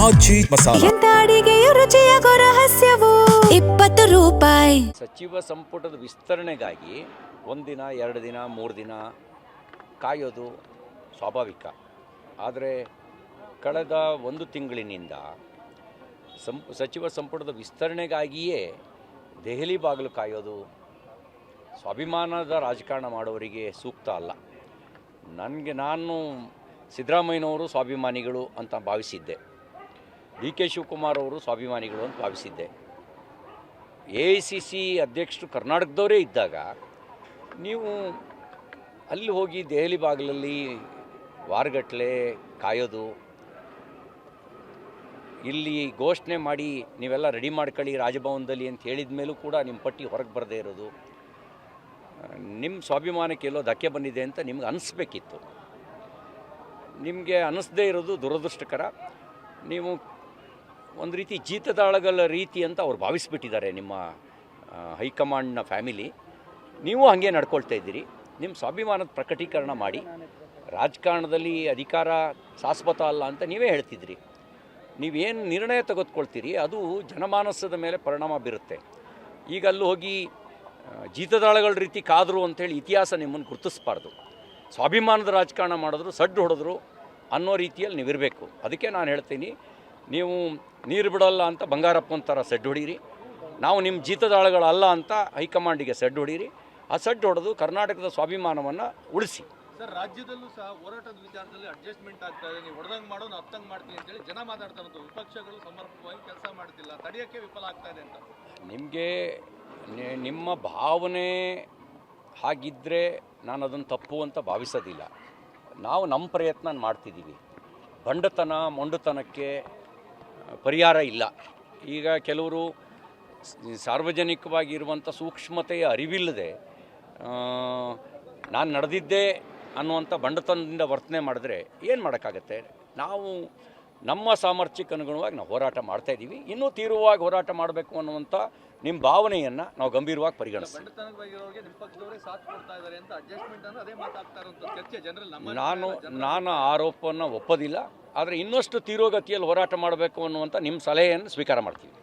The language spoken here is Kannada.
ಆಚಿ ಮಸಾಲ. ಎಂತ ಅಡಿಗೆಯ ರುಚಿಯಾಗೋ ರಹಸ್ಯವು 20 ರೂಪಾಯಿ. ಸಚಿವ ಸಂಪುಟದ ವಿಸ್ತರಣೆಗಾಗಿ 1 ದಿನ 2 ದಿನ 3 ದಿನ ಕಾಯೋದು ಸ್ವಾಭಾವಿಕ. ಆದರೆ ಕಳೆದ 1 ತಿಂಗಳಿನಿಂದ ಸಚಿವ ಸಂಪುಟದ ವಿಸ್ತರಣೆಗಾಗಿಯೇ ದೆಹಲಿ ಬಾಗಿಲು ಕಾಯೋದು ಸ್ವಾಭಿಮಾನದ ರಾಜಕಾರಣ ಮಾಡೋರಿಗೆ ಸೂಕ್ತ ಅಲ್ಲ. ನಾನು ಸಿದ್ದರಾಮಯ್ಯನವರು ಸ್ವಾಭಿಮಾನಿಗಳು ಅಂತ ಭಾವಿಸಿದ್ದೆ, ಡಿ ಕೆ ಶಿವಕುಮಾರ್ ಅವರು ಸ್ವಾಭಿಮಾನಿಗಳು ಅಂತ ಭಾವಿಸಿದ್ದೆ. AICC ಅಧ್ಯಕ್ಷರು ಕರ್ನಾಟಕದವರೇ ಇದ್ದಾಗ ನೀವು ಅಲ್ಲಿ ಹೋಗಿ ದೆಹಲಿ ಬಾಗಿಲಲ್ಲಿ ವಾರಗಟ್ಟಲೆ ಕಾಯೋದು, ಇಲ್ಲಿ ಘೋಷಣೆ ಮಾಡಿ ನೀವೆಲ್ಲ ರೆಡಿ ಮಾಡ್ಕೊಳ್ಳಿ ರಾಜಭವನದಲ್ಲಿ ಅಂತ ಹೇಳಿದ ಮೇಲೂ ಕೂಡ ನಿಮ್ಮ ಪಟ್ಟಿ ಹೊರಗೆ ಬರದೇ ಇರೋದು, ನಿಮ್ಮ ಸ್ವಾಭಿಮಾನಕ್ಕೆ ಎಲ್ಲೋ ಧಕ್ಕೆ ಬಂದಿದೆ ಅಂತ ನಿಮ್ಗೆ ಅನಿಸ್ಬೇಕಿತ್ತು. ನಿಮಗೆ ಅನ್ನಿಸ್ದೇ ಇರೋದು ದುರದೃಷ್ಟಕರ. ನೀವು ಒಂದು ರೀತಿ ಜೀತದಾಳಗಳ ರೀತಿ ಅಂತ ಅವ್ರು ಭಾವಿಸ್ಬಿಟ್ಟಿದ್ದಾರೆ ನಿಮ್ಮ ಹೈಕಮಾಂಡ್ನ ಫ್ಯಾಮಿಲಿ. ನೀವು ಹಾಗೆ ನಡ್ಕೊಳ್ತಾ ಇದ್ದೀರಿ. ನಿಮ್ಮ ಸ್ವಾಭಿಮಾನದ ಪ್ರಕಟೀಕರಣ ಮಾಡಿ. ರಾಜಕಾರಣದಲ್ಲಿ ಅಧಿಕಾರ ಶಾಶ್ವತ ಅಲ್ಲ ಅಂತ ನೀವೇ ಹೇಳ್ತಿದ್ರಿ. ನೀವೇನು ನಿರ್ಣಯ ತೆಗೆದುಕೊಳ್ತೀರಿ ಅದು ಜನಮಾನಸದ ಮೇಲೆ ಪರಿಣಾಮ ಬೀರುತ್ತೆ. ಈಗ ಅಲ್ಲಿ ಹೋಗಿ ಜೀತದಾಳಗಳ ರೀತಿ ಕಾದರು ಅಂಥೇಳಿ ಇತಿಹಾಸ ನಿಮ್ಮನ್ನು ಗುರುತಿಸಬಾರ್ದು. ಸ್ವಾಭಿಮಾನದ ರಾಜಕಾರಣ ಮಾಡಿದ್ರು, ಸಡ್ಡು ಹೊಡೆದ್ರು ಅನ್ನೋ ರೀತಿಯಲ್ಲಿ ನೀವಿರಬೇಕು. ಅದಕ್ಕೆ ನಾನು ಹೇಳ್ತೀನಿ, ನೀವು ನೀರು ಬಿಡೋಲ್ಲ ಅಂತ ಬಂಗಾರಪ್ಪನ ಥರ ಸಡ್ಡು ಹೊಡೀರಿ, ನಾವು ನಿಮ್ಮ ಜೀತದಾಳಗಳಲ್ಲ ಅಂತ ಹೈಕಮಾಂಡಿಗೆ ಸಡ್ಡು ಹೊಡೀರಿ. ಆ ಸಡ್ಡು ಹೊಡೆದು ಕರ್ನಾಟಕದ ಸ್ವಾಭಿಮಾನವನ್ನು ಉಳಿಸಿ. ಸರ್, ರಾಜ್ಯದಲ್ಲೂ ಸಹ ಹೋರಾಟದ ವಿಚಾರದಲ್ಲಿ ಅಡ್ಜಸ್ಟ್ಮೆಂಟ್ ಆಗ್ತಾ ಇದೆ. ನೀವು ಹೊಡೆದಂಗೆ ಮಾಡೋದು ಹತ್ತಂಗೆ ಮಾಡ್ತೀನಿ ಅಂತೇಳಿ ಜನ ಮಾತಾಡ್ತಾ ಇರೋದು, ವಿಪಕ್ಷಗಳು ಸಮರ್ಪಕವಾಗಿ ಕೆಲಸ ಮಾಡ್ತಿಲ್ಲ, ತಡೆಯೋಕ್ಕೆ ವಿಫಲ ಆಗ್ತಾ ಇದೆ ಅಂತ. ನಿಮಗೆ ನಿಮ್ಮ ಭಾವನೆ ಹಾಗಿದ್ದರೆ ನಾನು ಅದನ್ನು ತಪ್ಪು ಅಂತ ಭಾವಿಸೋದಿಲ್ಲ. ನಾವು ನಮ್ಮ ಪ್ರಯತ್ನ ಮಾಡ್ತಿದ್ದೀವಿ. ಬಂಡತನ ಮೊಂಡುತನಕ್ಕೆ ಪರಿಹಾರ ಇಲ್ಲ. ಈಗ ಕೆಲವರು ಸಾರ್ವಜನಿಕವಾಗಿರುವಂಥ ಸೂಕ್ಷ್ಮತೆಯ ಅರಿವಿಲ್ಲದೆ ನಾನು ನಡೆದಿದ್ದೆ ಅನ್ನುವಂಥ ಬಂಡತನದಿಂದ ವರ್ತನೆ ಮಾಡಿದ್ರೆ ಏನು ಮಾಡೋಕ್ಕಾಗತ್ತೆ. ನಾವು ನಮ್ಮ ಸಾಮರ್ಥ್ಯಕ್ಕೆ ಅನುಗುಣವಾಗಿ ನಾವು ಹೋರಾಟ ಮಾಡ್ತಾಯಿದ್ದೀವಿ. ಇನ್ನೂ ತೀವ್ರವಾಗಿ ಹೋರಾಟ ಮಾಡಬೇಕು ಅನ್ನುವಂಥ ನಿಮ್ಮ ಭಾವನೆಯನ್ನು ನಾವು ಗಂಭೀರವಾಗಿ ಪರಿಗಣಿಸ್ತೀವಿ. ನಾನು ಆರೋಪವನ್ನು ಒಪ್ಪೋದಿಲ್ಲ. ಆದರೆ ಇನ್ನಷ್ಟು ತೀವ್ರಗತಿಯಲ್ಲಿ ಹೋರಾಟ ಮಾಡಬೇಕು ಅನ್ನುವಂಥ ನಿಮ್ಮ ಸಲಹೆಯನ್ನು ಸ್ವೀಕಾರ ಮಾಡ್ತೀವಿ.